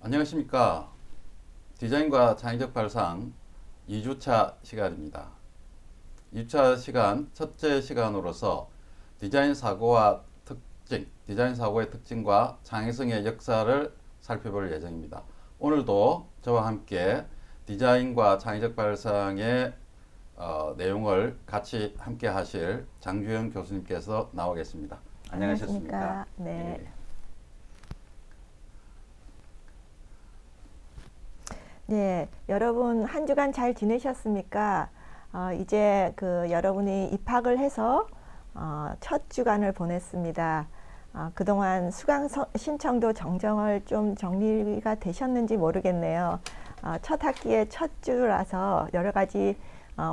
안녕하십니까. 디자인과 창의적 발상 2주차 시간입니다. 2주차 시간 첫째 시간으로서 디자인 사고와 디자인 사고의 특징과 창의성의 역사를 살펴볼 예정입니다. 오늘도 저와 함께 디자인과 창의적 발상의 내용을 같이 함께 하실 장주영 교수님께서 나오겠습니다. 안녕하셨습니까? 네. 예. 네, 여러분 한 주간 잘 지내셨습니까? 이제 여러분이 입학을 해서 첫 주간을 보냈습니다. 그동안 수강 신청도 정정을 좀 정리가 되셨는지 모르겠네요. 첫 학기의 첫 주라서 여러 가지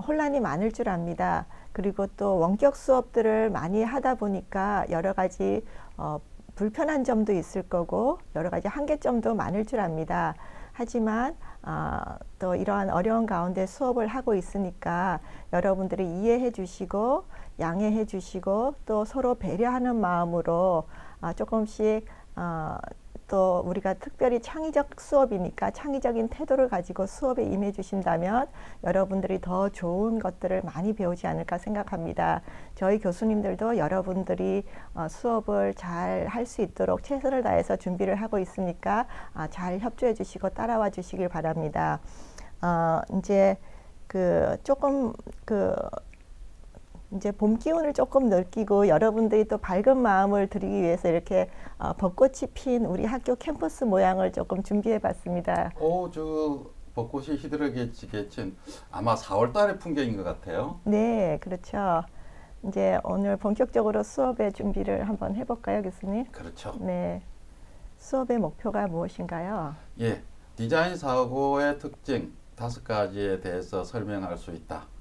혼란이 많을 줄 압니다. 그리고 또 원격 수업들을 많이 하다 보니까 여러 가지 불편한 점도 있을 거고 여러 가지 한계점도 많을 줄 압니다. 하지만 또 이러한 어려운 가운데 수업을 하고 있으니까 여러분들이 이해해 주시고 양해해 주시고 또 서로 배려하는 마음으로 조금씩 또 우리가 특별히 창의적 수업이니까 창의적인 태도를 가지고 수업에 임해 주신다면 여러분들이 더 좋은 것들을 많이 배우지 않을까 생각합니다. 저희 교수님들도 여러분들이 수업을 잘 할 수 있도록 최선을 다해서 준비를 하고 있으니까 잘 협조해 주시고 따라와 주시길 바랍니다. 이제 이제 봄 기운을 조금 느끼고 여러분들이 또 밝은 마음을 드리기 위해서 이렇게 벚꽃이 핀 우리 학교 캠퍼스 모양을 조금 준비해 봤습니다. 저 벚꽃이 희드르게 지게 친 아마 4월 달의 풍경인 것 같아요. 네, 그렇죠. 이제 오늘 본격적으로 수업의 준비를 한번 해볼까요, 교수님? 그렇죠. 네. 수업의 목표가 무엇인가요? 예, 디자인 사고의 특징 5가지에 대해서 설명할 수 있다.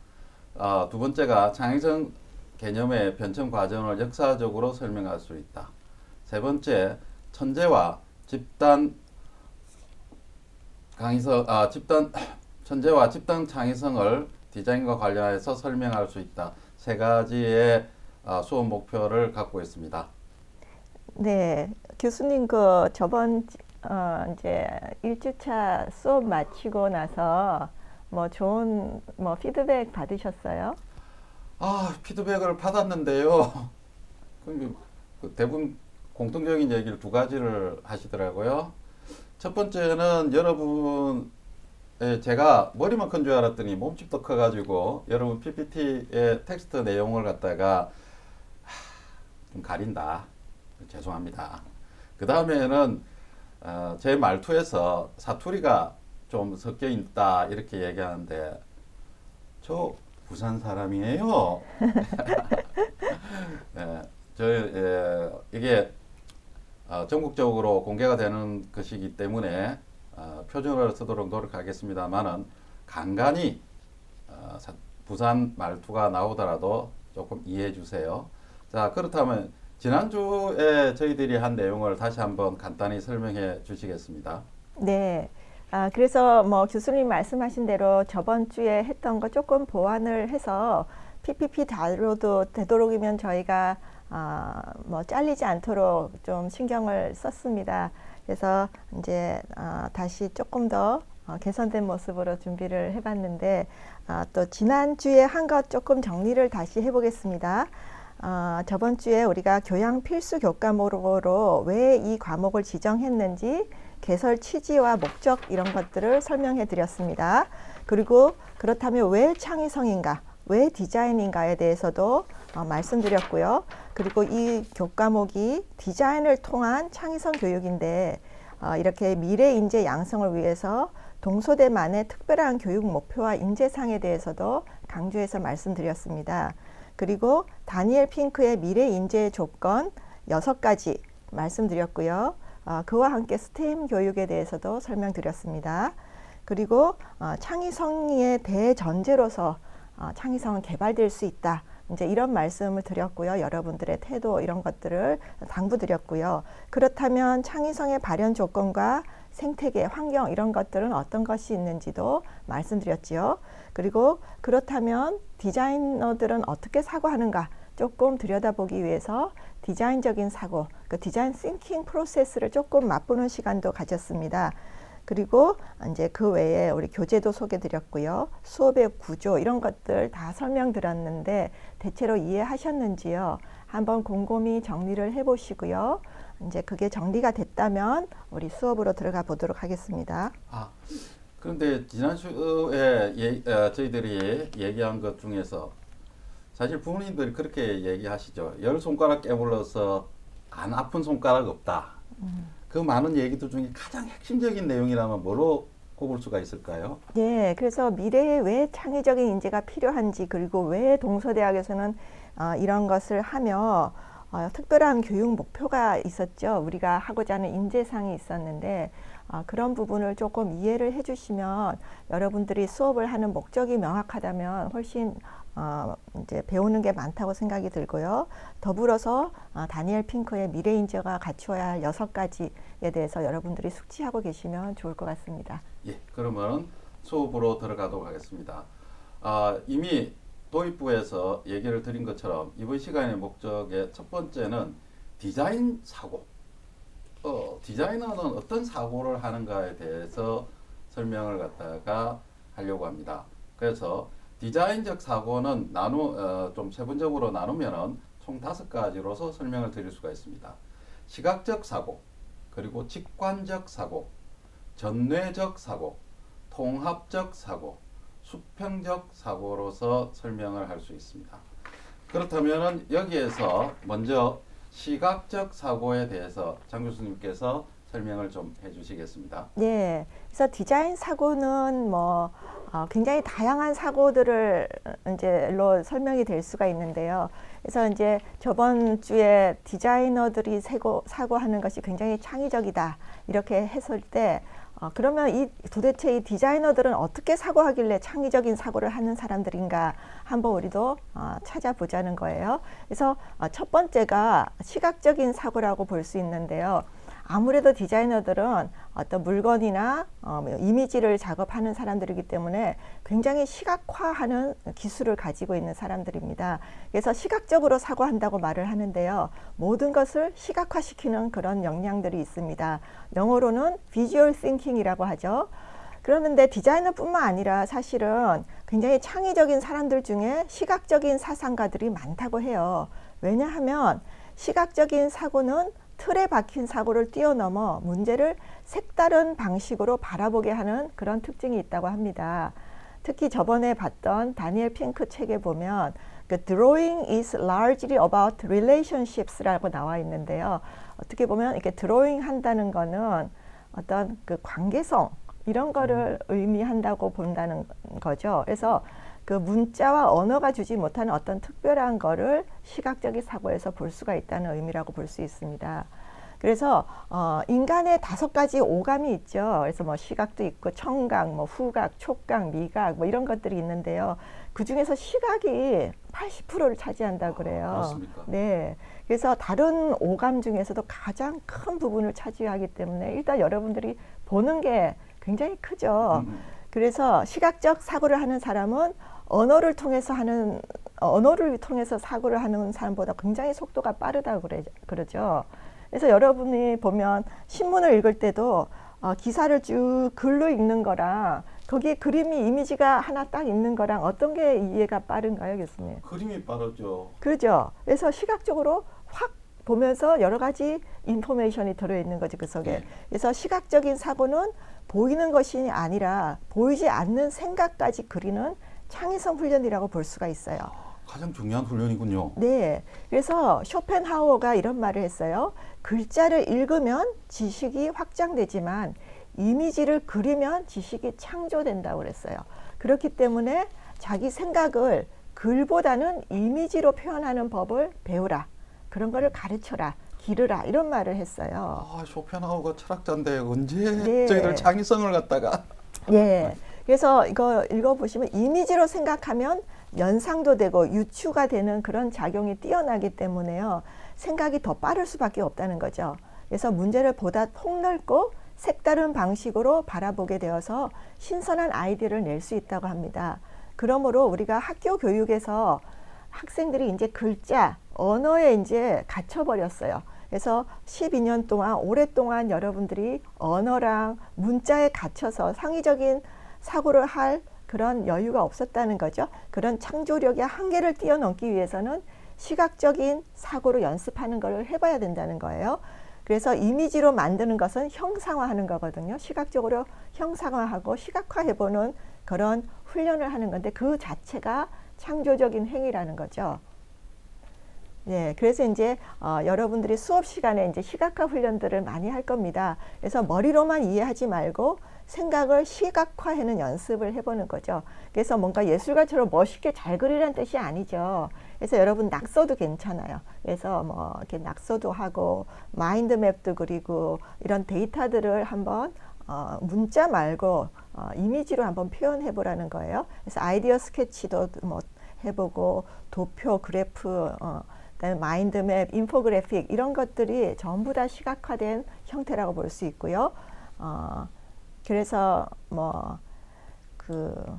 두 번째가 창의성 개념의 변천 과정을 역사적으로 설명할 수 있다. 세 번째, 천재와 집단 창의성을 디자인과 관련해서 설명할 수 있다. 3가지의 수업 목표를 갖고 있습니다. 네, 교수님 저번 이제 1주차 수업 마치고 나서 좋은 피드백 받으셨어요? 피드백을 받았는데요. 대부분 공통적인 얘기를 2가지를 하시더라고요. 첫 번째는 여러분, 제가 머리만 큰 줄 알았더니 몸집도 커가지고 여러분 PPT의 텍스트 내용을 갖다가 좀 가린다. 죄송합니다. 그 다음에는 제 말투에서 사투리가 좀 섞여 있다 이렇게 얘기하는데 저 부산 사람이에요. 이게 전국적으로 공개가 되는 것이기 때문에 표준어를 쓰도록 노력하겠습니다만은 간간히 부산 말투가 나오더라도 조금 이해해 주세요. 자, 그렇다면 지난주에 저희들이 한 내용을 다시 한번 간단히 설명해 주시겠습니다. 네. 그래서 교수님 말씀하신 대로 저번 주에 했던 거 조금 보완을 해서 PPT 자료도 되도록이면 저희가 잘리지 않도록 좀 신경을 썼습니다. 그래서 이제 다시 조금 더 개선된 모습으로 준비를 해봤는데 또 지난주에 한 것 조금 정리를 다시 해보겠습니다. 저번 주에 우리가 교양 필수 교과목으로 왜 이 과목을 지정했는지 개설 취지와 목적 이런 것들을 설명해 드렸습니다. 그리고 그렇다면 왜 창의성인가, 왜 디자인인가에 대해서도 말씀드렸고요. 그리고 이 교과목이 디자인을 통한 창의성 교육인데 이렇게 미래 인재 양성을 위해서 동소대만의 특별한 교육 목표와 인재상에 대해서도 강조해서 말씀드렸습니다. 그리고 다니엘 핑크의 미래 인재의 조건 6가지 말씀드렸고요. 그와 함께 스템 교육에 대해서도 설명드렸습니다. 그리고 창의성의 대전제로서 창의성은 개발될 수 있다. 이제 이런 말씀을 드렸고요. 여러분들의 태도 이런 것들을 당부드렸고요. 그렇다면 창의성의 발현 조건과 생태계, 환경 이런 것들은 어떤 것이 있는지도 말씀드렸지요. 그리고 그렇다면 디자이너들은 어떻게 사고하는가 조금 들여다보기 위해서 디자인적인 사고, 그 디자인 싱킹 프로세스를 조금 맛보는 시간도 가졌습니다. 그리고 이제 그 외에 우리 교재도 소개드렸고요. 수업의 구조 이런 것들 다 설명드렸는데 대체로 이해하셨는지요? 한번 곰곰이 정리를 해보시고요. 이제 그게 정리가 됐다면 우리 수업으로 들어가 보도록 하겠습니다. 그런데 지난 주에 저희들이 얘기한 것 중에서 사실 부모님들이 그렇게 얘기하시죠. 10손가락 깨물러서 안 아픈 손가락 없다. 그 많은 얘기들 중에 가장 핵심적인 내용이라면 뭐로 꼽을 수가 있을까요? 예, 그래서 미래에 왜 창의적인 인재가 필요한지 그리고 왜 동서대학에서는 이런 것을 하며 특별한 교육 목표가 있었죠. 우리가 하고자 하는 인재상이 있었는데 그런 부분을 조금 이해를 해주시면 여러분들이 수업을 하는 목적이 명확하다면 훨씬 이제 배우는 게 많다고 생각이 들고요. 더불어서 다니엘 핑크의 미래 인재가 갖추어야 할 6가지에 대해서 여러분들이 숙지하고 계시면 좋을 것 같습니다. 예, 그러면 수업으로 들어가도록 하겠습니다. 이미 도입부에서 얘기를 드린 것처럼 이번 시간의 목적의 첫 번째는 디자인 사고. 디자이너는 어떤 사고를 하는가에 대해서 설명을 갖다가 하려고 합니다. 그래서 디자인적 사고는 좀 세분적으로 나누면은 총 5가지로서 설명을 드릴 수가 있습니다. 시각적 사고, 그리고 직관적 사고, 전뇌적 사고, 통합적 사고, 수평적 사고로서 설명을 할 수 있습니다. 그렇다면은 여기에서 먼저 시각적 사고에 대해서 장 교수님께서 설명을 좀 해주시겠습니다. 네, 그래서 디자인 사고는 굉장히 다양한 사고들을 이제로 설명이 될 수가 있는데요. 그래서 이제 저번 주에 디자이너들이 사고하는 것이 굉장히 창의적이다 이렇게 했을 때 그러면 도대체 이 디자이너들은 어떻게 사고하길래 창의적인 사고를 하는 사람들인가 한번 우리도 찾아보자는 거예요. 그래서 첫 번째가 시각적인 사고라고 볼 수 있는데요. 아무래도 디자이너들은 어떤 물건이나 이미지를 작업하는 사람들이기 때문에 굉장히 시각화하는 기술을 가지고 있는 사람들입니다. 그래서 시각적으로 사고한다고 말을 하는데요. 모든 것을 시각화시키는 그런 역량들이 있습니다. 영어로는 visual thinking이라고 하죠. 그러는데 디자이너뿐만 아니라 사실은 굉장히 창의적인 사람들 중에 시각적인 사상가들이 많다고 해요. 왜냐하면 시각적인 사고는 틀에 박힌 사고를 뛰어넘어 문제를 색다른 방식으로 바라보게 하는 그런 특징이 있다고 합니다. 특히 저번에 봤던 다니엘 핑크 책에 보면 Drawing is largely about relationships라고 나와 있는데요. 어떻게 보면 이렇게 드로잉 한다는 거는 어떤 그 관계성 이런 거를 의미한다고 본다는 거죠. 그래서 그 문자와 언어가 주지 못하는 어떤 특별한 거를 시각적인 사고에서 볼 수가 있다는 의미라고 볼 수 있습니다. 그래서 인간의 5가지 오감이 있죠. 그래서 뭐 시각도 있고 청각, 뭐 후각, 촉각, 미각 뭐 이런 것들이 있는데요. 그 중에서 시각이 80%를 차지한다고 그래요. 그렇습니까? 네. 그래서 다른 오감 중에서도 가장 큰 부분을 차지하기 때문에 일단 여러분들이 보는 게 굉장히 크죠. 그래서 시각적 사고를 하는 사람은 언어를 통해서 사고를 하는 사람보다 굉장히 속도가 빠르다고 그러죠. 그래서 여러분이 보면 신문을 읽을 때도 기사를 쭉 글로 읽는 거랑 거기에 그림이 이미지가 하나 딱 있는 거랑 어떤 게 이해가 빠른가요, 교수님? 그림이 빠르죠. 그렇죠. 그래서 시각적으로 확 보면서 여러 가지 인포메이션이 들어있는 거죠, 그 속에. 네. 그래서 시각적인 사고는 보이는 것이 아니라 보이지 않는 생각까지 그리는 창의성 훈련이라고 볼 수가 있어요. 가장 중요한 훈련이군요. 네. 그래서 쇼펜하우어가 이런 말을 했어요. 글자를 읽으면 지식이 확장되지만 이미지를 그리면 지식이 창조된다고 그랬어요. 그렇기 때문에 자기 생각을 글보다는 이미지로 표현하는 법을 배우라. 그런 거를 가르쳐라. 기르라. 이런 말을 했어요. 쇼펜하우어가 철학자인데 언제 네. 저희들 창의성을 갖다가 예. 그래서 이거 읽어보시면 이미지로 생각하면 연상도 되고 유추가 되는 그런 작용이 뛰어나기 때문에요. 생각이 더 빠를 수밖에 없다는 거죠. 그래서 문제를 보다 폭넓고 색다른 방식으로 바라보게 되어서 신선한 아이디어를 낼 수 있다고 합니다. 그러므로 우리가 학교 교육에서 학생들이 이제 글자, 언어에 이제 갇혀버렸어요. 그래서 12년 동안 오랫동안 여러분들이 언어랑 문자에 갇혀서 창의적인 사고를 할 그런 여유가 없었다는 거죠. 그런 창조력의 한계를 뛰어넘기 위해서는 시각적인 사고로 연습하는 걸 해봐야 된다는 거예요. 그래서 이미지로 만드는 것은 형상화하는 거거든요. 시각적으로 형상화하고 시각화해보는 그런 훈련을 하는 건데 그 자체가 창조적인 행위라는 거죠. 네, 그래서 이제 여러분들이 수업 시간에 이제 시각화 훈련들을 많이 할 겁니다. 그래서 머리로만 이해하지 말고 생각을 시각화하는 연습을 해보는 거죠. 그래서 뭔가 예술가처럼 멋있게 잘 그리라는 뜻이 아니죠. 그래서 여러분 낙서도 괜찮아요. 그래서 뭐 이렇게 낙서도 하고 마인드맵도 그리고 이런 데이터들을 한번 문자 말고 이미지로 한번 표현해 보라는 거예요. 그래서 아이디어 스케치도 뭐 해보고 도표, 그래프, 그다음에 마인드맵, 인포그래픽 이런 것들이 전부 다 시각화된 형태라고 볼 수 있고요. 그래서 뭐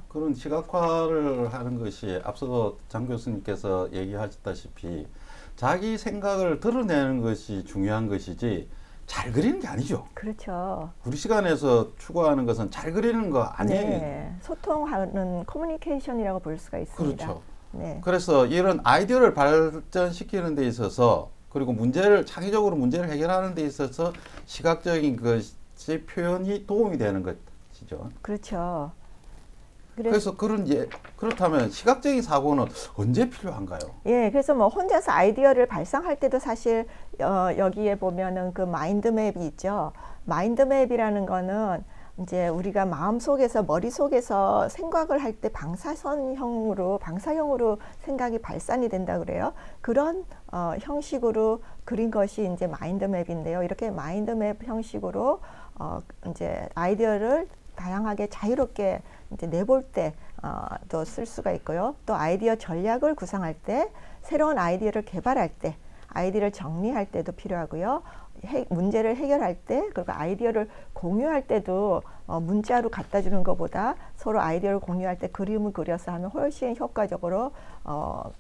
그런 시각화를 하는 것이 앞서 장 교수님께서 얘기하셨다시피 자기 생각을 드러내는 것이 중요한 것이지 잘 그리는 게 아니죠. 그렇죠. 우리 시간에서 추구하는 것은 잘 그리는 거 아니에요. 네, 소통하는 커뮤니케이션이라고 볼 수가 있습니다. 그렇죠. 네. 그래서 이런 아이디어를 발전시키는 데 있어서 그리고 창의적으로 문제를 해결하는 데 있어서 시각적인 것이 표현이 도움이 되는 것이죠. 그렇죠. 그래서 그렇다면 시각적인 사고는 언제 필요한가요? 예, 그래서 뭐 혼자서 아이디어를 발상할 때도 사실 여기에 보면은 그 마인드맵이 있죠. 마인드맵이라는 거는 이제 우리가 마음속에서 머릿속에서 생각을 할 때 방사형으로 생각이 발산이 된다 그래요. 그런 형식으로 그린 것이 이제 마인드맵인데요. 이렇게 마인드맵 형식으로 이제 아이디어를 다양하게 자유롭게 이제 내볼 때 또 쓸 수가 있고요. 또 아이디어 전략을 구상할 때, 새로운 아이디어를 개발할 때, 아이디어를 정리할 때도 필요하고요. 문제를 해결할 때, 그리고 아이디어를 공유할 때도 문자로 갖다 주는 것보다 서로 아이디어를 공유할 때 그림을 그려서 하면 훨씬 효과적으로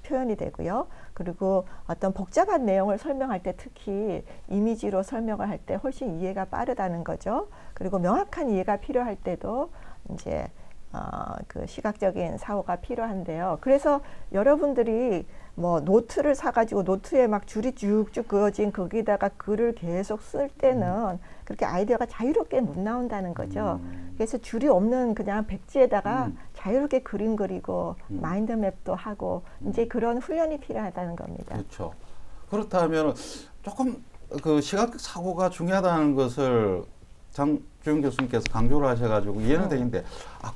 표현이 되고요. 그리고 어떤 복잡한 내용을 설명할 때 특히 이미지로 설명을 할 때 훨씬 이해가 빠르다는 거죠. 그리고 명확한 이해가 필요할 때도 이제 그 시각적인 사고가 필요한데요. 그래서 여러분들이 뭐 노트를 사가지고 노트에 막 줄이 쭉쭉 그어진 거기다가 글을 계속 쓸 때는 그렇게 아이디어가 자유롭게 못 나온다는 거죠. 그래서 줄이 없는 그냥 백지에다가 자유롭게 그림 그리고 마인드맵도 하고 이제 그런 훈련이 필요하다는 겁니다. 그렇죠. 그렇다면 조금 그 시각 사고가 중요하다는 것을 장주영 교수님께서 강조를 하셔가지고 이해는 되는데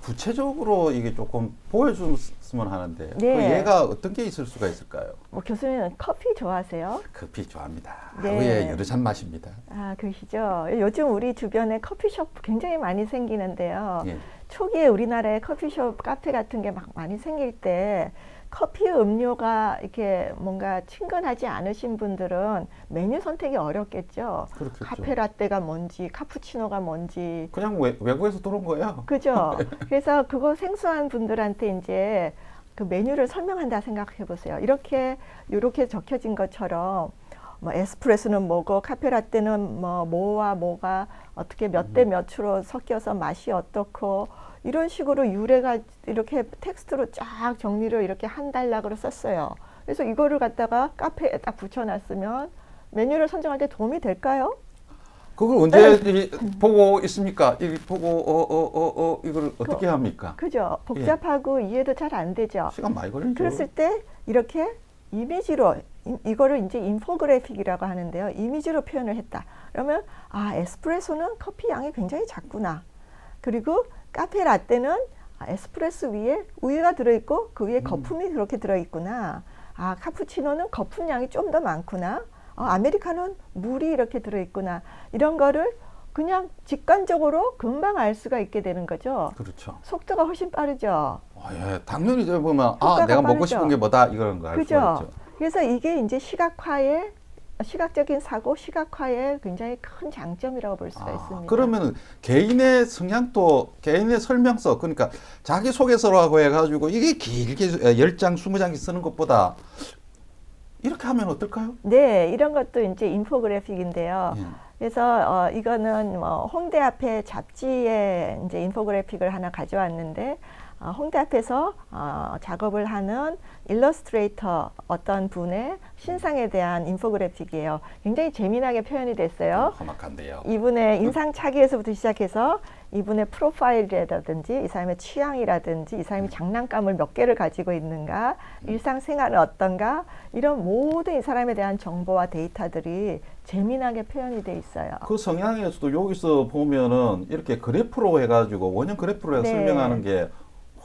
구체적으로 이게 조금 보여줬으면 하는데 네. 그 예가 어떤 게 있을 수가 있을까요? 뭐 교수님은 커피 좋아하세요? 커피 좋아합니다. 네. 하루에 여러 잔 마십니다. 그러시죠. 요즘 우리 주변에 커피숍 굉장히 많이 생기는데요. 예. 초기에 우리나라에 커피숍, 카페 같은 게 막 많이 생길 때 커피 음료가 이렇게 뭔가 친근하지 않으신 분들은 메뉴 선택이 어렵겠죠. 그렇겠죠. 카페라떼가 뭔지, 카푸치노가 뭔지. 그냥 외국에서 들어온 거예요. 그죠? 그래서 그거 생소한 분들한테 이제 그 메뉴를 설명한다 생각해 보세요. 이렇게 적혀진 것처럼 뭐 에스프레소는 뭐고 카페라떼는 뭐와 뭐가 어떻게 몇 대 몇으로 섞여서 맛이 어떻고 이런 식으로 유래가 이렇게 텍스트로 쫙 정리를 이렇게 한 단락으로 썼어요. 그래서 이거를 갖다가 카페에 딱 붙여놨으면 메뉴를 선정할 때 도움이 될까요? 그걸 언제 보고 있습니까? 보고 이걸 어떻게 합니까? 그죠? 복잡하고 이해도 잘 안 되죠. 시간 많이 걸리죠. 그랬을 때 이렇게 이미지로 이거를 이제 인포그래픽이라고 하는데요. 이미지로 표현을 했다. 그러면 에스프레소는 커피 양이 굉장히 작구나. 그리고 카페 라떼는 에스프레소 위에 우유가 들어있고 그 위에 거품이 그렇게 들어있구나. 카푸치노는 거품 양이 좀 더 많구나. 아메리카노는 물이 이렇게 들어있구나. 이런 거를 그냥 직관적으로 금방 알 수가 있게 되는 거죠. 그렇죠. 속도가 훨씬 빠르죠. 예, 당연히 보면 빠르죠. 내가 먹고 싶은 게 뭐다 이런 거 알 수가 있죠. 그래서 이게 이제 시각적인 사고, 시각화의 굉장히 큰 장점이라고 볼 수가 있습니다. 그러면 개인의 성향도 개인의 설명서 그러니까 자기 소개서라고 해가지고 이게 길게 10장, 20장 쓰는 것보다 이렇게 하면 어떨까요? 네, 이런 것도 이제 인포그래픽인데요. 예. 그래서 이거는 뭐 홍대 앞에 잡지에 이제 인포그래픽을 하나 가져왔는데 홍대 앞에서 작업을 하는 일러스트레이터 어떤 분의 신상에 대한 인포그래픽이에요. 굉장히 재미나게 표현이 됐어요. 험악한데요. 이분의 인상착의에서부터 시작해서 이분의 프로파일이라든지 이 사람의 취향이라든지 이 사람이 장난감을 몇 개를 가지고 있는가, 일상생활은 어떤가, 이런 모든 이 사람에 대한 정보와 데이터들이 재미나게 표현이 돼 있어요. 그 성향에서도 여기서 보면은 이렇게 그래프로 해가지고 원형 그래프로 네. 설명하는 게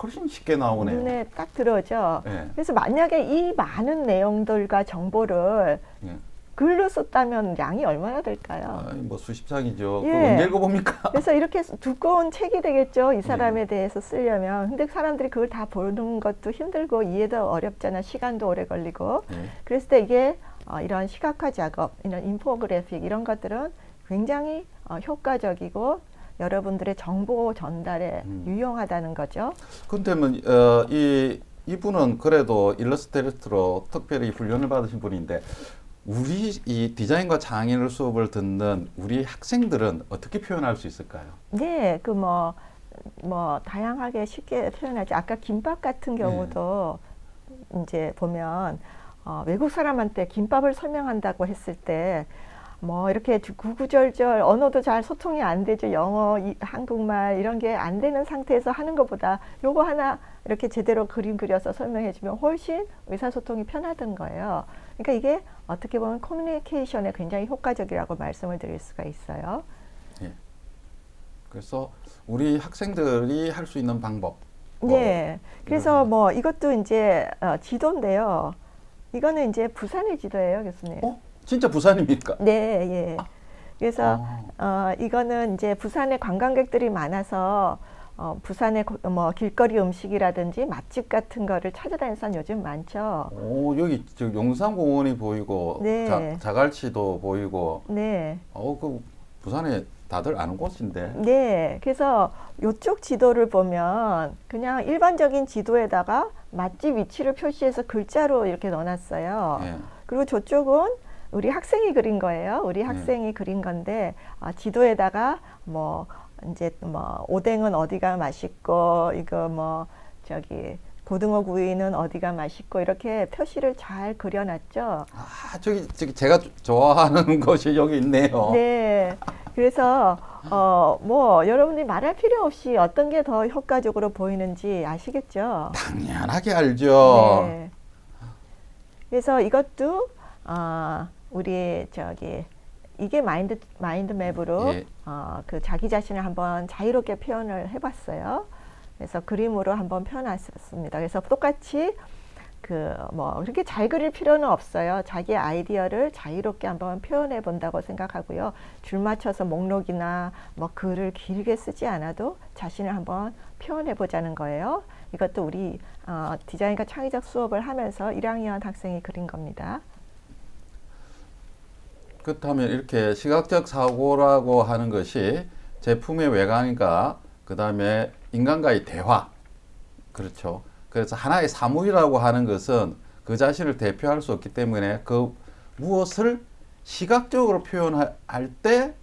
훨씬 쉽게 나오네요. 눈에 딱 들어오죠. 예. 그래서 만약에 이 많은 내용들과 정보를 예. 글로 썼다면 양이 얼마나 될까요? 뭐 수십 장이죠. 예. 그거 언제 읽어봅니까? 그래서 이렇게 두꺼운 책이 되겠죠. 이 사람에 대해서 쓰려면. 근데 사람들이 그걸 다 보는 것도 힘들고 이해도 어렵잖아. 시간도 오래 걸리고. 예. 그랬을 때 이게 이런 시각화 작업, 이런 인포그래픽 이런 것들은 굉장히 효과적이고 여러분들의 정보 전달에 유용하다는 거죠. 근데 뭐, 이분은 그래도 일러스트레이터로 특별히 훈련을 받으신 분인데 우리 이 디자인과 장인을 수업을 듣는 우리 학생들은 어떻게 표현할 수 있을까요? 네, 그 뭐 다양하게 쉽게 표현하죠. 아까 김밥 같은 경우도 이제 보면 외국 사람한테 김밥을 설명한다고 했을 때 뭐 이렇게 구구절절 언어도 잘 소통이 안 되죠. 영어, 한국말 이런 게 안 되는 상태에서 하는 것보다 요거 하나 이렇게 제대로 그림 그려서 설명해 주면 훨씬 의사소통이 편하던 거예요. 그러니까 이게 어떻게 보면 커뮤니케이션에 굉장히 효과적이라고 말씀을 드릴 수가 있어요. 예. 그래서 우리 학생들이 할 수 있는 방법. 네. 그래서 뭐 이것도 이제 지도인데요. 이거는 이제 부산의 지도예요, 교수님. 진짜 부산입니까? 네, 예. 그래서 이거는 이제 부산에 관광객들이 많아서 부산의 뭐 길거리 음식이라든지 맛집 같은 거를 찾아다니는 사람 요즘 많죠. 오, 여기 저 용산공원이 보이고 네. 자갈치도 보이고. 네. 그 부산에 다들 아는 곳인데. 네. 그래서 이쪽 지도를 보면 그냥 일반적인 지도에다가 맛집 위치를 표시해서 글자로 이렇게 넣어놨어요. 예. 그리고 저쪽은 우리 학생이 그린 거예요. 우리 학생이 그린 건데 지도에다가 뭐 이제 뭐 오뎅은 어디가 맛있고 이거 뭐 저기 고등어 구이는 어디가 맛있고 이렇게 표시를 잘 그려놨죠. 저기 제가 좋아하는 곳이 여기 있네요. 네. 그래서 뭐 여러분들이 말할 필요 없이 어떤 게 더 효과적으로 보이는지 아시겠죠? 당연하게 알죠. 네. 그래서 이것도 우리 저기 이게 마인드맵으로 예. 그 자기 자신을 한번 자유롭게 표현을 해봤어요. 그래서 그림으로 한번 표현했습니다. 그래서 똑같이 그 뭐 그렇게 잘 그릴 필요는 없어요. 자기 아이디어를 자유롭게 한번 표현해 본다고 생각하고요. 줄 맞춰서 목록이나 뭐 글을 길게 쓰지 않아도 자신을 한번 표현해 보자는 거예요. 이것도 우리 디자인과 창의적 수업을 하면서 1학년 학생이 그린 겁니다. 그렇다면 이렇게 시각적 사고라고 하는 것이 제품의 외관과 그다음에 인간과의 대화. 그렇죠. 그래서 하나의 사물이라고 하는 것은 그 자신을 대표할 수 없기 때문에 그 무엇을 시각적으로 표현할 때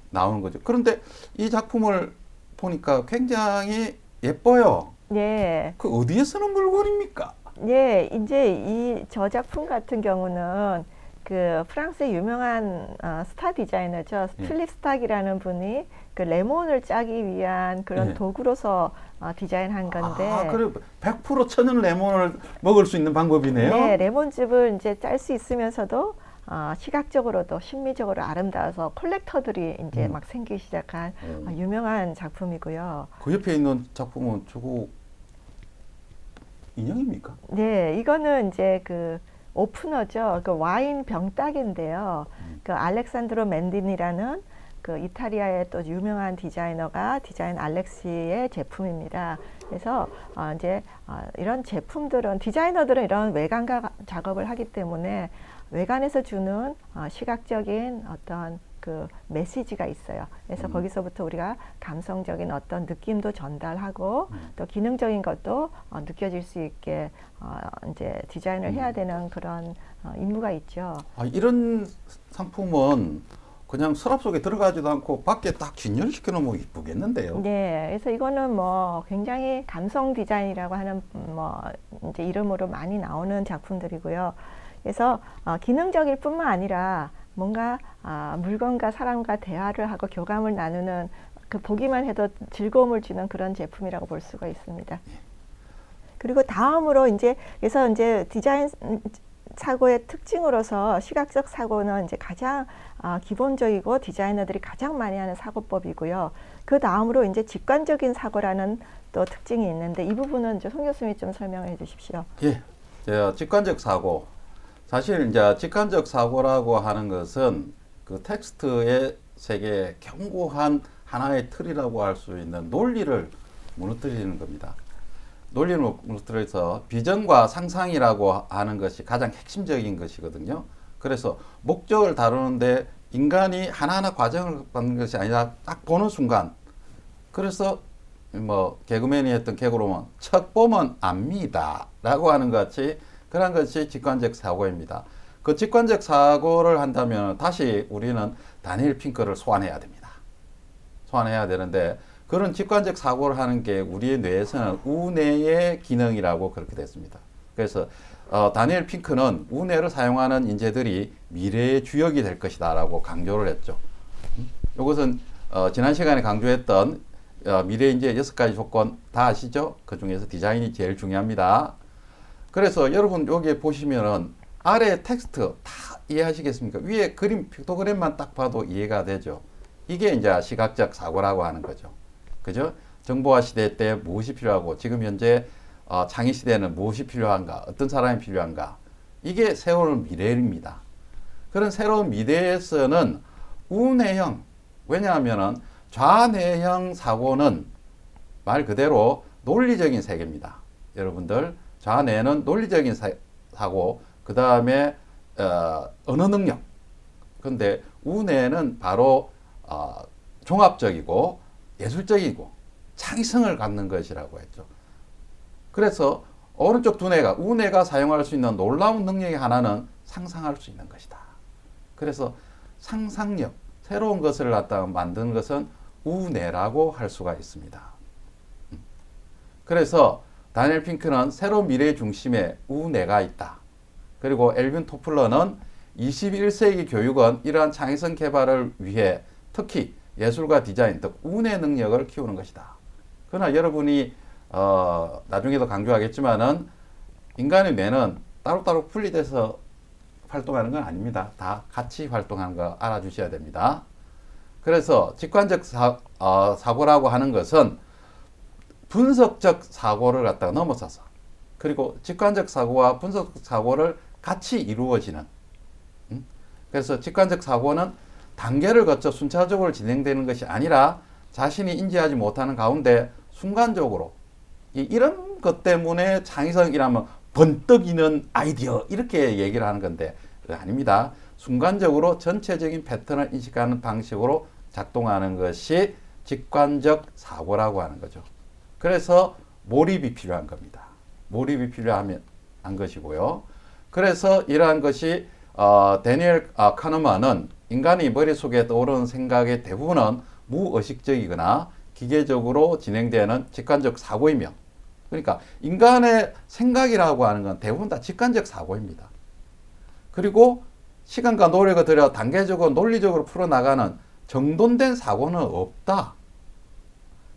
나오는 거죠. 그런데 이 작품을 보니까 굉장히 예뻐요. 네. 그 어디에 쓰는 물건입니까? 네, 이제 저 작품 같은 경우는 그 프랑스의 유명한 스타 디자이너죠. 필립 스탁이라는 분이 그 레몬을 짜기 위한 그런 도구로서 디자인한 건데. 그래 100% 천연 레몬을 먹을 수 있는 방법이네요. 네, 레몬즙을 이제 짤 수 있으면서도 시각적으로도 심미적으로 아름다워서 콜렉터들이 이제 막 생기기 시작한 유명한 작품이고요. 그 옆에 있는 작품은 저거 인형입니까? 네, 이거는 이제 그 오프너죠. 그 와인 병따개인데요. 그 알렉산드로 맨딘이라는 그 이탈리아의 또 유명한 디자이너가 디자인 알렉시의 제품입니다. 그래서 이제 이런 제품들은 디자이너들은 이런 외관과 작업을 하기 때문에 외관에서 주는 시각적인 어떤 그 메시지가 있어요. 그래서 거기서부터 우리가 감성적인 어떤 느낌도 전달하고 또 기능적인 것도 느껴질 수 있게 이제 디자인을 해야 되는 그런 임무가 있죠. 이런 상품은 그냥 서랍 속에 들어가지도 않고 밖에 딱 진열시켜 놓으면 이쁘겠는데요. 네, 그래서 이거는 뭐 굉장히 감성 디자인이라고 하는 뭐 이제 이름으로 많이 나오는 작품들이고요. 그래서 기능적일 뿐만 아니라 뭔가 물건과 사람과 대화를 하고 교감을 나누는 그 보기만 해도 즐거움을 주는 그런 제품이라고 볼 수가 있습니다. 그리고 다음으로 이제 그래서 이제 디자인 사고의 특징으로서 시각적 사고는 이제 가장 기본적이고 디자이너들이 가장 많이 하는 사고법이고요. 그 다음으로 이제 직관적인 사고라는 또 특징이 있는데 이 부분은 이제 송 교수님이 좀 설명해 주십시오. 예, 직관적 사고. 사실 이제 직관적 사고라고 하는 것은 그 텍스트의 세계의 견고한 하나의 틀이라고 할 수 있는 논리를 무너뜨리는 겁니다. 논리를 무너뜨려서 비전과 상상이라고 하는 것이 가장 핵심적인 것이거든요. 그래서 목적을 다루는데 인간이 하나하나 과정을 받는 것이 아니라 딱 보는 순간, 그래서 뭐 개그맨이 했던 개그로만 척 보면 압니다 라고 하는 것 같이 그런 것이 직관적 사고입니다. 그 직관적 사고를 한다면 다시 우리는 다니엘 핑크를 소환해야 됩니다. 소환해야 되는데 그런 직관적 사고를 하는 게 우리의 뇌에서는 우뇌의 기능이라고 그렇게 됐습니다. 그래서 다니엘 핑크는 우뇌를 사용하는 인재들이 미래의 주역이 될 것이다 라고 강조를 했죠. 이것은 지난 시간에 강조했던 미래 인재의 6가지 조건 다 아시죠? 그 중에서 디자인이 제일 중요합니다. 그래서 여러분 여기 보시면은 아래 텍스트 다 이해하시겠습니까? 위에 그림, 픽토그램만 딱 봐도 이해가 되죠. 이게 이제 시각적 사고라고 하는 거죠. 그죠? 정보화 시대 때 무엇이 필요하고 지금 현재 창의 시대에는 무엇이 필요한가, 어떤 사람이 필요한가, 이게 새로운 미래입니다. 그런 새로운 미래에서는 우뇌형, 왜냐하면은 좌뇌형 사고는 말 그대로 논리적인 세계입니다. 여러분들 좌뇌는 논리적인 사고, 그 다음에 언어 능력. 근데 우뇌는 바로 종합적이고 예술적이고 창의성을 갖는 것이라고 했죠. 그래서 오른쪽 두 뇌가 우뇌가 사용할 수 있는 놀라운 능력의 하나는 상상할 수 있는 것이다. 그래서 상상력, 새로운 것을 갖다가 만드는 것은 우뇌라고 할 수가 있습니다. 그래서 다니엘 핑크는 새로운 미래의 중심에 우뇌가 있다. 그리고 엘빈 토플러는 21세기 교육은 이러한 창의성 개발을 위해 특히 예술과 디자인, 즉 우뇌 능력을 키우는 것이다. 그러나 여러분이 나중에도 강조하겠지만은 인간의 뇌는 따로따로 분리돼서 활동하는 건 아닙니다. 다 같이 활동하는 거 알아주셔야 됩니다. 그래서 직관적 사고라고 하는 것은 분석적 사고를 갖다가 넘어서서 그리고 직관적 사고와 분석적 사고를 같이 이루어지는 그래서 직관적 사고는 단계를 거쳐 순차적으로 진행되는 것이 아니라 자신이 인지하지 못하는 가운데 순간적으로 이런 것 때문에 창의성이라면 번뜩이는 아이디어 이렇게 얘기를 하는 건데 그거 아닙니다. 순간적으로 전체적인 패턴을 인식하는 방식으로 작동하는 것이 직관적 사고라고 하는 거죠. 그래서 몰입이 필요한 겁니다. 몰입이 필요한 것이고요. 그래서 이러한 것이 데니엘 카너만은 인간이 머릿속에 떠오르는 생각의 대부분은 무의식적이거나 기계적으로 진행되는 직관적 사고이며 그러니까 인간의 생각이라고 하는 건 대부분 다 직관적 사고입니다. 그리고 시간과 노력을 들여 단계적으로 논리적으로 풀어나가는 정돈된 사고는 없다.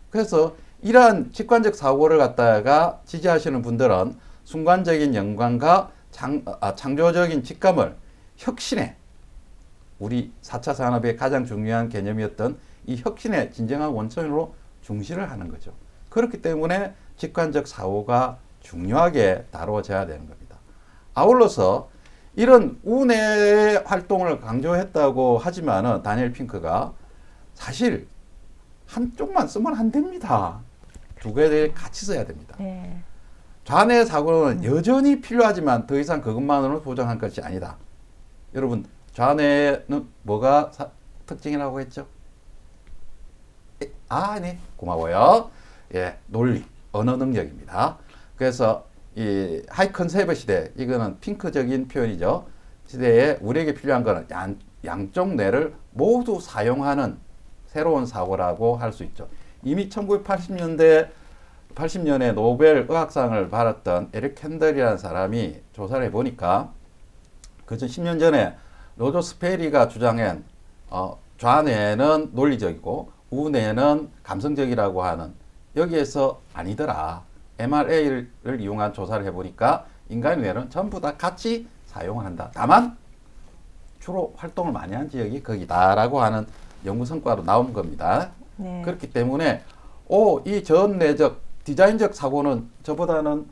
그래서 이러한 직관적 사고를 갖다가 지지하시는 분들은 순간적인 영감과 창조적인 직감을 혁신의 우리 4차 산업의 가장 중요한 개념이었던 이 혁신의 진정한 원천으로 중시를 하는 거죠. 그렇기 때문에 직관적 사고가 중요하게 다루어져야 되는 겁니다. 아울러서 이런 우뇌의 활동을 강조했다고 하지만은 다니엘 핑크가 사실 한쪽만 쓰면 안 됩니다. 두 개를 같이 써야 됩니다. 네. 좌뇌 사고는 여전히 필요하지만 더 이상 그것만으로는 보장할 것이 아니다. 여러분 좌뇌는 뭐가 특징이라고 했죠? 네, 고마워요. 예, 논리, 언어 능력입니다. 그래서 이 하이 컨셉의 시대, 이거는 핑크적인 표현이죠. 시대에 우리에게 필요한 거는 양쪽 뇌를 모두 사용하는 새로운 사고라고 할 수 있죠. 이미 1980년에 노벨 의학상을 받았던 에릭 캔들이라는 사람이 조사를 해보니까 그전 10년 전에 로저 스페리가 주장한 좌뇌는 논리적이고 우뇌는 감성적이라고 하는, 여기에서 아니더라. MRA를 이용한 조사를 해보니까 인간의 뇌는 전부 다 같이 사용을 한다. 다만 주로 활동을 많이 한 지역이 거기다라고 하는 연구 성과로 나온 겁니다. 네. 그렇기 때문에 이 전뇌적 디자인적 사고는 저보다는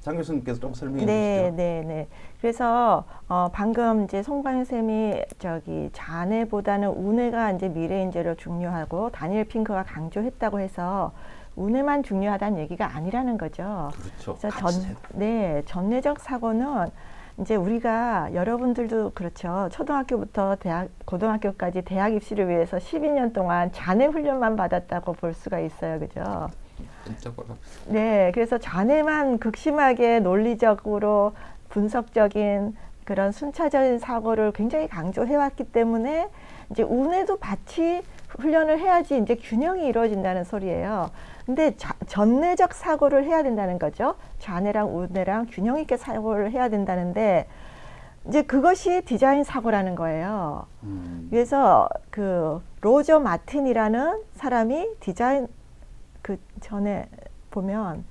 장 교수님께서 좀 설명해 주시죠. 네. 그래서 방금 이제 송광현 쌤이 좌뇌보다는 우뇌가 이제 미래 인재로 중요하고 다니엘 핑크가 강조했다고 해서 우뇌만 중요하다는 얘기가 아니라는 거죠. 그렇죠. 그래서 전뇌적 사고는 이제 우리가 여러분들도 그렇죠. 초등학교부터 고등학교까지 대학 입시를 위해서 12년 동안 좌뇌 훈련만 받았다고 볼 수가 있어요. 그죠? 네, 그래서 좌뇌만 극심하게 논리적으로 분석적인 그런 순차적인 사고를 굉장히 강조해왔기 때문에 이제 우뇌도 같이 훈련을 해야지 이제 균형이 이루어진다는 소리예요. 근데 전뇌적 사고를 해야 된다는 거죠. 좌뇌랑 우뇌랑 균형 있게 사고를 해야 된다는데 이제 그것이 디자인 사고라는 거예요. 그래서 그 로저 마틴이라는 사람이 디자인 그 전에 보면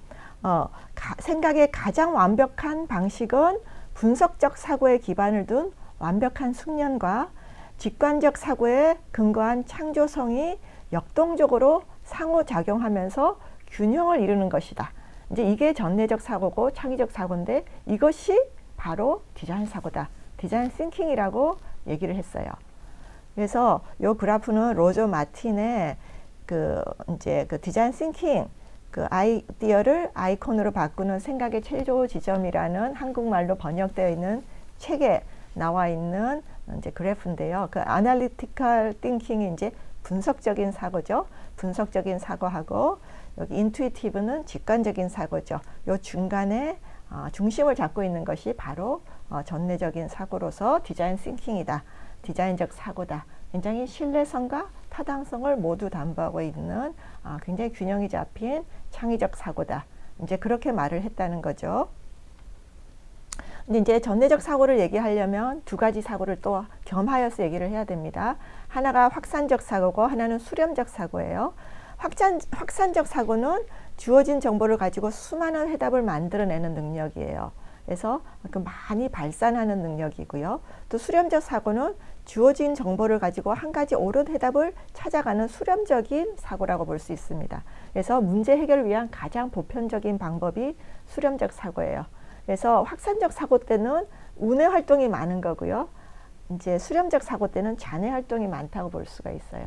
생각의 가장 완벽한 방식은 분석적 사고에 기반을 둔 완벽한 숙련과 직관적 사고에 근거한 창조성이 역동적으로 상호작용하면서 균형을 이루는 것이다. 이제 이게 전뇌적 사고고 창의적 사고인데 이것이 바로 디자인 사고다. 디자인 싱킹이라고 얘기를 했어요. 그래서 이 그래프는 로저 마틴의 그 디자인 싱킹 그 아이디어를 아이콘으로 바꾸는 생각의 최고 지점이라는 한국말로 번역되어 있는 책에 나와 있는 이제 그래프인데요. 그 아날리티컬 띵킹이 이제 분석적인 사고죠. 분석적인 사고하고 여기 인투이티브는 직관적인 사고죠. 요 중간에 중심을 잡고 있는 것이 바로 전뇌적인 사고로서 디자인 싱킹이다. 디자인적 사고다. 굉장히 신뢰성과 타당성을 모두 담보하고 있는 굉장히 균형이 잡힌 창의적 사고다. 이제 그렇게 말을 했다는 거죠. 근데 이제 전뇌적 사고를 얘기하려면 두 가지 사고를 또 겸하여서 얘기를 해야 됩니다. 하나가 확산적 사고고 하나는 수렴적 사고예요. 확산적 사고는 주어진 정보를 가지고 수많은 해답을 만들어내는 능력이에요. 그래서 많이 발산하는 능력이고요. 또 수렴적 사고는 주어진 정보를 가지고 한 가지 옳은 해답을 찾아가는 수렴적인 사고라고 볼 수 있습니다. 그래서 문제 해결을 위한 가장 보편적인 방법이 수렴적 사고예요. 그래서 확산적 사고 때는 우뇌 활동이 많은 거고요. 이제 수렴적 사고 때는 좌뇌 활동이 많다고 볼 수가 있어요.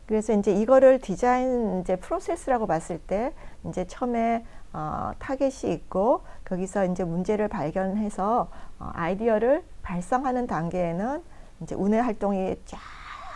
그래서 이제 이거를 디자인 이제 프로세스라고 봤을 때 이제 처음에 타겟이 있고 거기서 이제 문제를 발견해서 아이디어를 발상하는 단계에는 이제 우뇌 활동이 쫙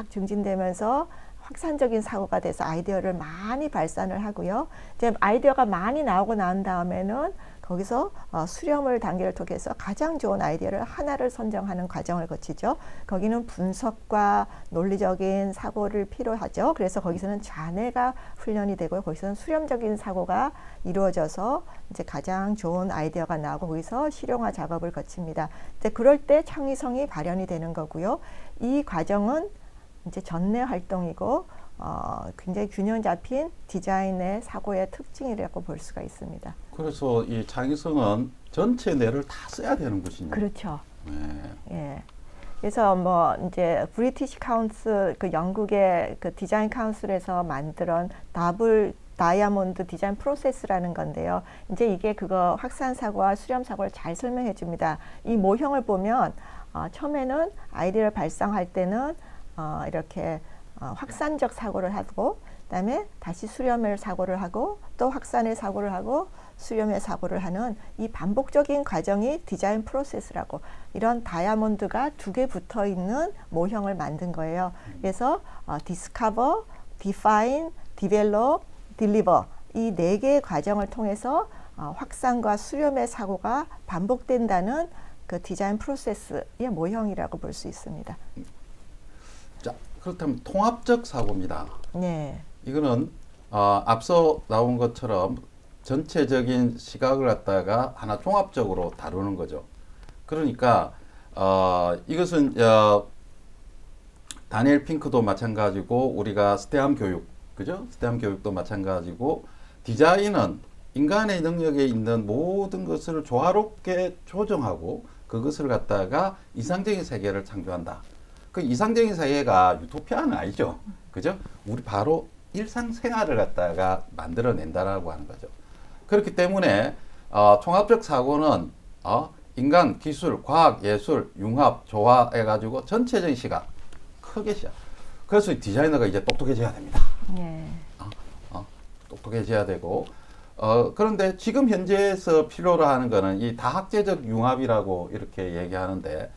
증진되면서 확산적인 사고가 돼서 아이디어를 많이 발산을 하고요. 이제 아이디어가 많이 나오고 난 다음에는 거기서 수렴을 단계를 통해서 가장 좋은 아이디어를 하나를 선정하는 과정을 거치죠. 거기는 분석과 논리적인 사고를 필요하죠. 그래서 거기서는 좌뇌가 훈련이 되고 거기서는 수렴적인 사고가 이루어져서 이제 가장 좋은 아이디어가 나오고 거기서 실용화 작업을 거칩니다. 이제 그럴 때 창의성이 발현이 되는 거고요. 이 과정은 이제 전뇌 활동이고 굉장히 균형 잡힌 디자인의 사고의 특징이라고 볼 수가 있습니다. 그래서 이 창의성은 전체 뇌를 다 써야 되는 것이죠. 그렇죠. 네. 예. 그래서 뭐 이제 브리티시 카운슬 그 영국의 그 디자인 카운슬에서 만든 더블 다이아몬드 디자인 프로세스라는 건데요. 이제 이게 그거 확산 사고와 수렴 사고를 잘 설명해 줍니다. 이 모형을 보면 처음에는 아이디어를 발상할 때는 이렇게 확산적 사고를 하고 그다음에 다시 수렴을 사고를 하고 또 확산의 사고를 하고 수렴의 사고를 하는 이 반복적인 과정이 디자인 프로세스라고, 이런 다이아몬드가 두 개 붙어 있는 모형을 만든 거예요. 그래서 discover, define, develop, deliver 이 네 개의 과정을 통해서 확산과 수렴의 사고가 반복된다는 그 디자인 프로세스의 모형이라고 볼 수 있습니다. 자, 그렇다면 통합적 사고입니다. 네. 이거는 앞서 나온 것처럼 전체적인 시각을 갖다가 하나 종합적으로 다루는 거죠. 그러니까 이것은 다니엘 핑크도 마찬가지고 우리가 스테암 교육, 그죠? 스테암 교육도 마찬가지고 디자인은 인간의 능력에 있는 모든 것을 조화롭게 조정하고 그것을 갖다가 이상적인 세계를 창조한다. 그 이상적인 세계가 유토피아는 아니죠. 그죠? 우리 바로 일상생활을 갖다가 만들어낸다라고 하는 거죠. 그렇기 때문에 총합적 사고는 인간, 기술, 과학, 예술, 융합, 조화해가지고 전체적인 시각, 크게 시각. 그래서 디자이너가 이제 똑똑해져야 됩니다. 네. 똑똑해져야 되고 그런데 지금 현재에서 필요로 하는 거는 이 다학제적 융합이라고 이렇게 얘기하는데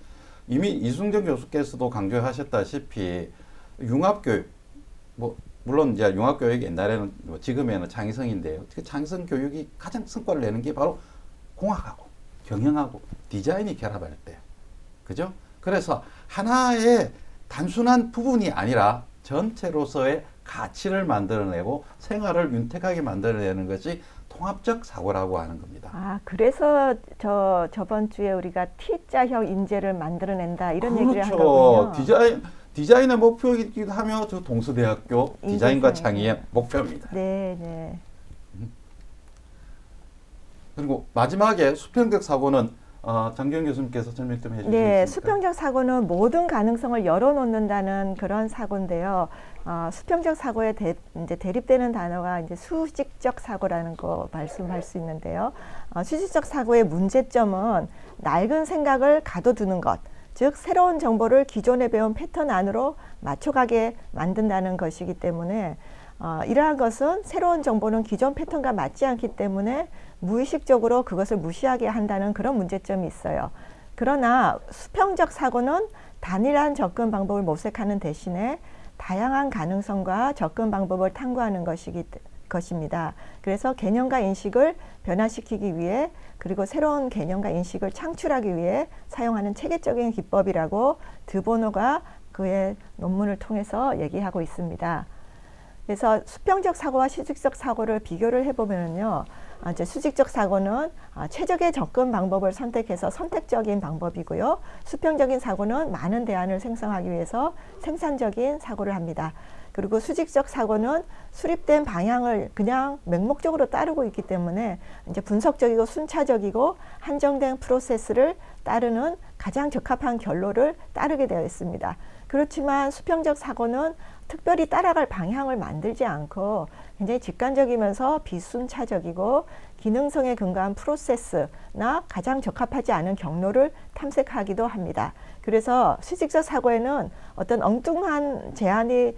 이미 이승정 교수께서도 강조하셨다시피 융합교육, 뭐 물론 이제 융합교육이 옛날에는 지금에는 창의성인데요. 창의성 교육이 가장 성과를 내는 게 바로 공학하고 경영하고 디자인이 결합할 때, 그죠? 그래서 하나의 단순한 부분이 아니라 전체로서의 가치를 만들어내고 생활을 윤택하게 만들어내는 것이 통합적 사고라고 하는 겁니다. 그래서 저번 주에 우리가 T자형 인재를 만들어낸다 이런 얘기를 한 그렇죠. 거군요. 디자인의 목표이기도 하며 저 동서대학교 디자인과 창의의 목표입니다. 네, 네. 그리고 마지막에 수평적 사고는 장기영 교수님께서 설명 좀 해주시겠습니까? 네, 수평적 사고는 모든 가능성을 열어놓는다는 그런 사고인데요. 수평적 사고에 이제 대립되는 단어가 이제 수직적 사고라는 거 말씀할 수 있는데요. 수직적 사고의 문제점은 낡은 생각을 가둬두는 것, 즉 새로운 정보를 기존에 배운 패턴 안으로 맞춰가게 만든다는 것이기 때문에 이러한 것은 새로운 정보는 기존 패턴과 맞지 않기 때문에 무의식적으로 그것을 무시하게 한다는 그런 문제점이 있어요. 그러나 수평적 사고는 단일한 접근 방법을 모색하는 대신에 다양한 가능성과 접근 방법을 탐구하는 것입니다. 그래서 개념과 인식을 변화시키기 위해 그리고 새로운 개념과 인식을 창출하기 위해 사용하는 체계적인 기법이라고 드보노가 그의 논문을 통해서 얘기하고 있습니다. 그래서 수평적 사고와 수직적 사고를 비교를 해보면요. 이제 수직적 사고는 최적의 접근 방법을 선택해서 선택적인 방법이고요. 수평적인 사고는 많은 대안을 생성하기 위해서 생산적인 사고를 합니다. 그리고 수직적 사고는 수립된 방향을 그냥 맹목적으로 따르고 있기 때문에 이제 분석적이고 순차적이고 한정된 프로세스를 따르는 가장 적합한 결론을 따르게 되어 있습니다. 그렇지만 수평적 사고는 특별히 따라갈 방향을 만들지 않고 굉장히 직관적이면서 비순차적이고 기능성에 근거한 프로세스나 가장 적합하지 않은 경로를 탐색하기도 합니다. 그래서 수직적 사고에는 어떤 엉뚱한 제한이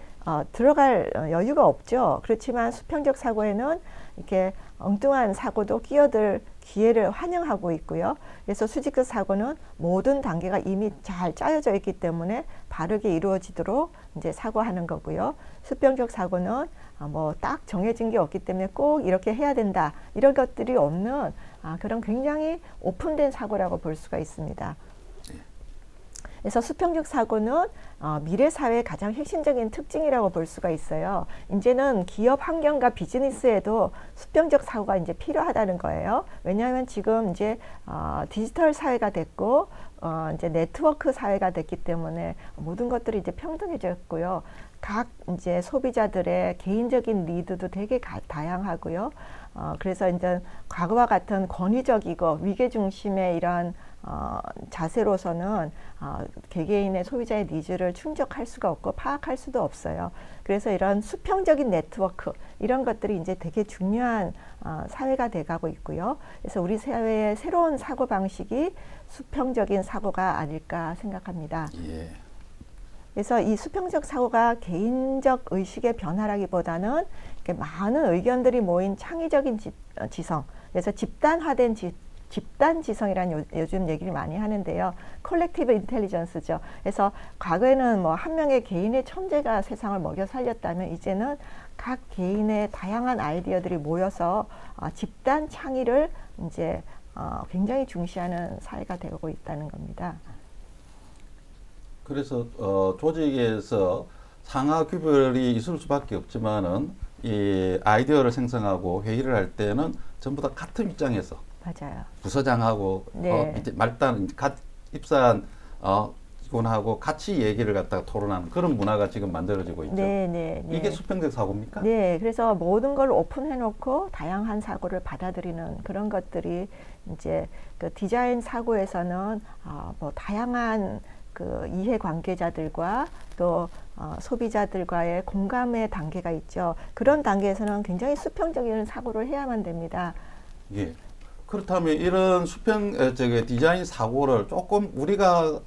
들어갈 여유가 없죠. 그렇지만 수평적 사고에는 이렇게 엉뚱한 사고도 끼어들 기회를 환영하고 있고요. 그래서 수직적 사고는 모든 단계가 이미 잘 짜여져 있기 때문에 바르게 이루어지도록 이제 사고하는 거고요. 수평적 사고는 뭐 딱 정해진 게 없기 때문에 꼭 이렇게 해야 된다 이런 것들이 없는 그런 굉장히 오픈된 사고라고 볼 수가 있습니다. 그래서 수평적 사고는 미래 사회의 가장 핵심적인 특징이라고 볼 수가 있어요. 이제는 기업 환경과 비즈니스에도 수평적 사고가 이제 필요하다는 거예요. 왜냐하면 지금 이제 디지털 사회가 됐고 이제 네트워크 사회가 됐기 때문에 모든 것들이 이제 평등해졌고요. 각 이제 소비자들의 개인적인 니드도 되게 다양하고요. 그래서 이제 과거와 같은 권위적이고 위계 중심의 이런 자세로서는 개개인의 소비자의 니즈를 충족할 수가 없고 파악할 수도 없어요. 그래서 이런 수평적인 네트워크 이런 것들이 이제 되게 중요한 사회가 돼가고 있고요. 그래서 우리 사회의 새로운 사고 방식이 수평적인 사고가 아닐까 생각합니다. 예. 그래서 이 수평적 사고가 개인적 의식의 변화라기보다는 이렇게 많은 의견들이 모인 창의적인 지성, 그래서 집단화된 집단 지성이라는 요즘 얘기를 많이 하는데요. 콜렉티브 인텔리전스죠. 그래서 과거에는 뭐 한 명의 개인의 천재가 세상을 먹여 살렸다면 이제는 각 개인의 다양한 아이디어들이 모여서 집단 창의를 이제 굉장히 중시하는 사회가 되고 있다는 겁니다. 그래서 조직에서 상하 규별이 있을 수밖에 없지만은 이 아이디어를 생성하고 회의를 할 때는 전부 다 같은 입장에서 맞아요. 부서장하고 네. 이제 말단 입사한 직원하고 같이 얘기를 갖다가 토론하는 그런 문화가 지금 만들어지고 있죠. 네, 네, 네. 이게 수평적 사고입니까? 네, 그래서 모든 걸 오픈해놓고 다양한 사고를 받아들이는 그런 것들이 이제 그 디자인 사고에서는 뭐 다양한 그 이해 관계자들과 또 소비자들과의 공감의 단계가 있죠. 그런 단계에서는 굉장히 수평적인 사고를 해야만 됩니다. 예. 그렇다면 이런 디자인 사고를 조금 우리가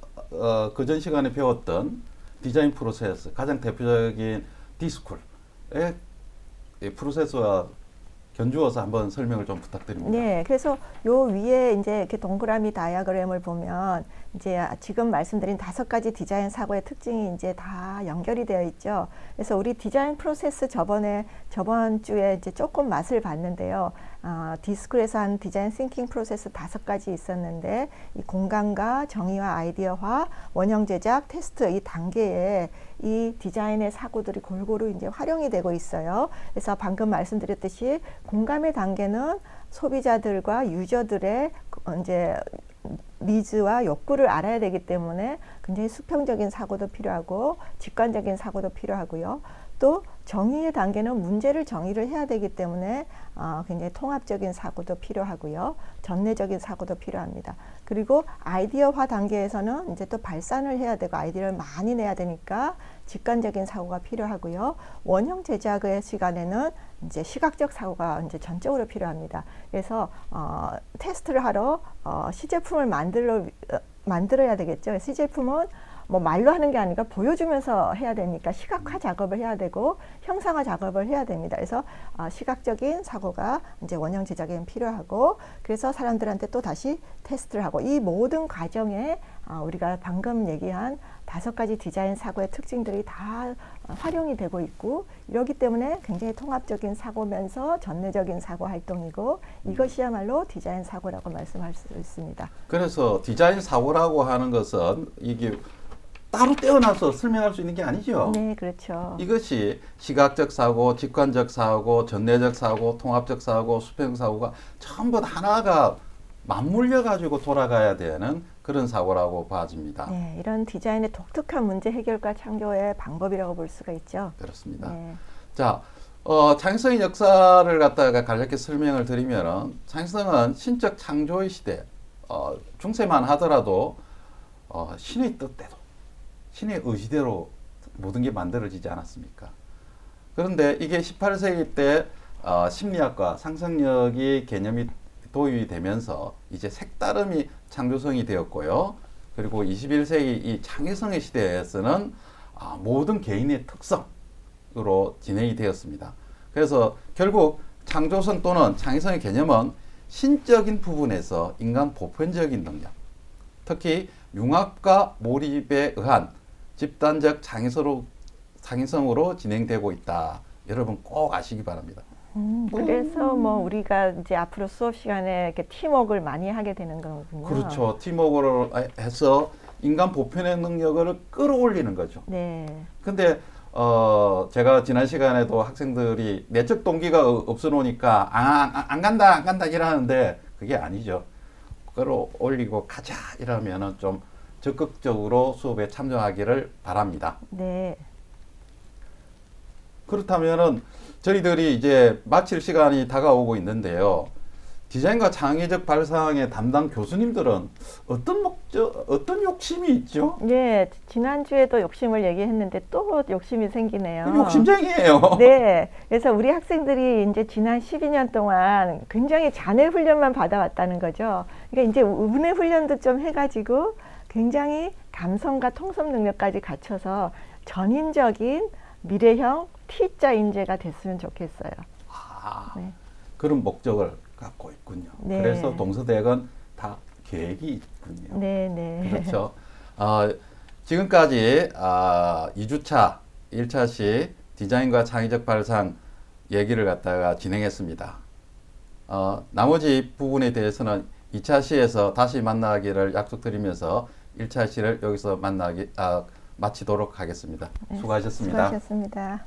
그전 시간에 배웠던 디자인 프로세스, 가장 대표적인 디스쿨의 프로세스와 견주어서 한번 설명을 좀 부탁드립니다. 네, 그래서 요 위에 이제 이렇게 동그라미 다이어그램을 보면 이제 지금 말씀드린 5가지 디자인 사고의 특징이 이제 다 연결이 되어 있죠. 그래서 우리 디자인 프로세스 저번 주에 이제 조금 맛을 봤는데요. 디스쿨에서 한 디자인 싱킹 프로세스 5가지 있었는데 이 공간과 정의와 아이디어화, 원형 제작, 테스트 이 단계에 이 디자인의 사고들이 골고루 이제 활용이 되고 있어요. 그래서 방금 말씀드렸듯이 공감의 단계는 소비자들과 유저들의 이제 니즈와 욕구를 알아야 되기 때문에 굉장히 수평적인 사고도 필요하고 직관적인 사고도 필요하고요. 또 정의의 단계는 문제를 정의를 해야 되기 때문에 굉장히 통합적인 사고도 필요하고요. 전내적인 사고도 필요합니다. 그리고 아이디어화 단계에서는 이제 또 발산을 해야 되고 아이디어를 많이 내야 되니까 직관적인 사고가 필요하고요. 원형 제작의 시간에는 이제 시각적 사고가 이제 전적으로 필요합니다. 그래서 테스트를 하러 시제품을 만들어야 되겠죠. 시제품은 뭐 말로 하는 게 아니라 보여주면서 해야 되니까 시각화 작업을 해야 되고 형상화 작업을 해야 됩니다. 그래서 시각적인 사고가 이제 원형 제작에는 필요하고 그래서 사람들한테 또 다시 테스트를 하고 이 모든 과정에 우리가 방금 얘기한 5가지 디자인 사고의 특징들이 다 활용이 되고 있고 이러기 때문에 굉장히 통합적인 사고면서 전내적인 사고 활동이고 이것이야말로 디자인 사고라고 말씀할 수 있습니다. 그래서 디자인 사고라고 하는 것은 이게 따로 떼어놔서 설명할 수 있는 게 아니죠. 네, 그렇죠. 이것이 시각적 사고, 직관적 사고, 전내적 사고, 통합적 사고, 수평 사고가 전부 하나가 맞물려 가지고 돌아가야 되는 그런 사고라고 봐집니다. 네, 이런 디자인의 독특한 문제 해결과 창조의 방법이라고 볼 수가 있죠. 그렇습니다. 네. 자, 창의성의 역사를 갖다가 간략히 설명을 드리면은 창의성은 신적 창조의 시대, 중세만 하더라도 신의 뜻대로, 신의 의지대로 모든 게 만들어지지 않았습니까? 그런데 이게 18세기 때 심리학과 상상력이 개념이 도입이 되면서 이제 색다름이 창조성이 되었고요. 그리고 21세기 이 창의성의 시대에서는 모든 개인의 특성으로 진행이 되었습니다. 그래서 결국 창조성 또는 창의성의 개념은 신적인 부분에서 인간 보편적인 능력, 특히 융합과 몰입에 의한 집단적 창의성으로 진행되고 있다. 여러분 꼭 아시기 바랍니다. 그래서 뭐 우리가 이제 앞으로 수업 시간에 이렇게 팀워크를 많이 하게 되는 거군요. 그렇죠. 팀워크를 해서 인간 보편의 능력을 끌어올리는 거죠. 네. 근데 제가 지난 시간에도 학생들이 내적 동기가 없어 놓으니까 안 간다 이러는데 그게 아니죠. 끌어올리고 가자 이러면은 좀 적극적으로 수업에 참여하기를 바랍니다. 네. 그렇다면은 저희들이 이제 마칠 시간이 다가오고 있는데요. 디자인과 창의적 발상의 담당 교수님들은 어떤 욕심이 있죠? 네, 지난주에도 욕심을 얘기했는데 또 욕심이 생기네요. 욕심쟁이에요. 네, 그래서 우리 학생들이 이제 지난 12년 동안 굉장히 잔해 훈련만 받아왔다는 거죠. 그러니까 이제 운의 훈련도 좀 해가지고 굉장히 감성과 통섭 능력까지 갖춰서 전인적인 미래형 T자 인재가 됐으면 좋겠어요. 아, 네. 그런 목적을 갖고 있군요. 네. 그래서 동서대학은 다 계획이 있군요. 네, 네. 그렇죠. 지금까지 2주차 1차 시 디자인과 창의적 발상 얘기를 갖다가 진행했습니다. 나머지 부분에 대해서는 2차 시에서 다시 만나기를 약속드리면서 1차 시를 여기서 마치도록 하겠습니다. 네, 수고하셨습니다. 수고하셨습니다.